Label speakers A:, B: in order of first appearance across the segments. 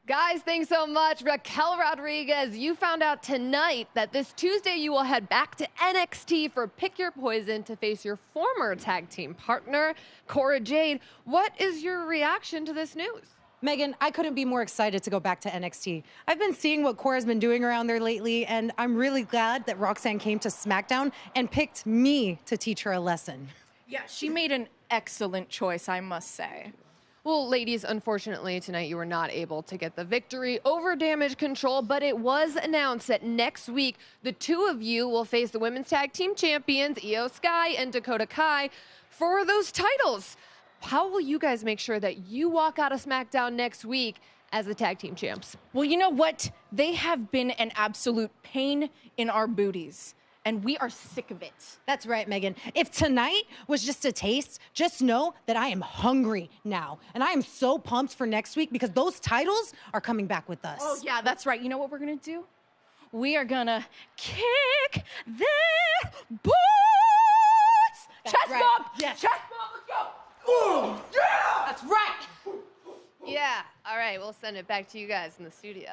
A: Guys, thanks so much. Raquel Rodriguez, you found out tonight that this Tuesday you will head back to NXT for Pick Your Poison to face your former tag team partner, Cora Jade. What is your reaction to this news?
B: Megan, I couldn't be more excited to go back to NXT. I've been seeing what Cora's been doing around there lately, and I'm really glad that Roxanne came to SmackDown and picked me to teach her a lesson.
C: Yeah, she made an excellent choice, I must say.
A: Well, ladies, unfortunately, tonight you were not able to get the victory over Damage Control, but it was announced that next week, the two of you will face the Women's Tag Team Champions, Io Sky and Dakota Kai, for those titles. How will you guys make sure that you walk out of SmackDown next week as the tag team champs?
C: Well, you know what? They have been an absolute pain in our booties, and we are sick of it.
B: That's right, Megan. If tonight was just a taste, just know that I am hungry now. And I am so pumped for next week because those titles are coming back with us.
C: Oh, yeah, that's right. You know what we're going to do? We are going to kick their boots!
B: That's
C: Chest
B: right.
C: bump!
B: Yes.
C: Chest bump, let's go! Ooh, yeah!
B: That's right.
A: Yeah, all right, we'll send it back to you guys in the studio.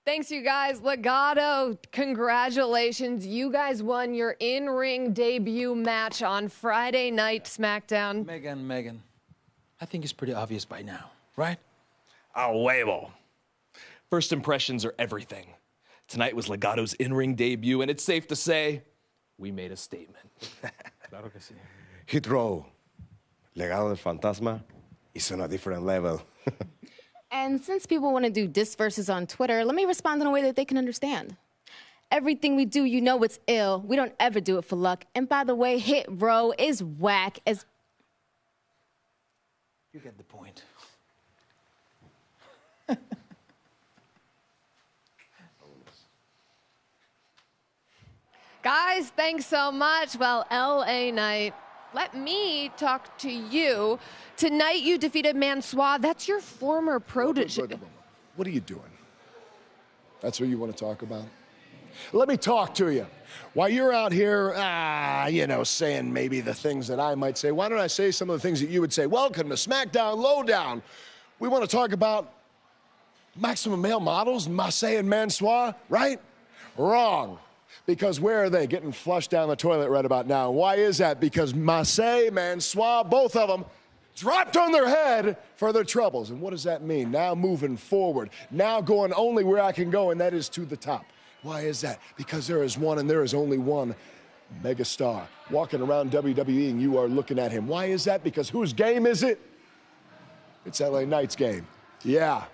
A: Thanks, you guys. Legado, congratulations. You guys won your in-ring debut match on Friday Night SmackDown.
D: Megan, I think it's pretty obvious by now, right?
E: A huevo. First impressions are everything. Tonight was Legado's in-ring debut, and it's safe to say we made a statement.
D: Claro que sí.
F: Hit Row, Legado del Fantasma is on a different level.
G: And since people want to do diss verses on Twitter, let me respond in a way that they can understand. Everything we do, you know it's ill. We don't ever do it for luck. And by the way, Hit Row is whack as...
D: You get the point.
A: Guys, thanks so much. Well, LA Knight, let me talk to you. Tonight you defeated Mansois. That's your former protege.
H: What are you doing? That's what you want to talk about? Let me talk to you. While you're out here, saying maybe the things that I might say, why don't I say some of the things that you would say? Welcome to SmackDown Lowdown. We want to talk about Maximum Male Models, Marseille and Mansois, right? Wrong. Because where are they? Getting flushed down the toilet right about now. Why is that? Because Marseille, Mansois, both of them dropped on their head for their troubles. And what does that mean? Now moving forward. Now going only where I can go, and that is to the top. Why is that? Because there is one, and there is only one megastar walking around WWE, and you are looking at him. Why is that? Because whose game is it? It's LA Knight's game. Yeah.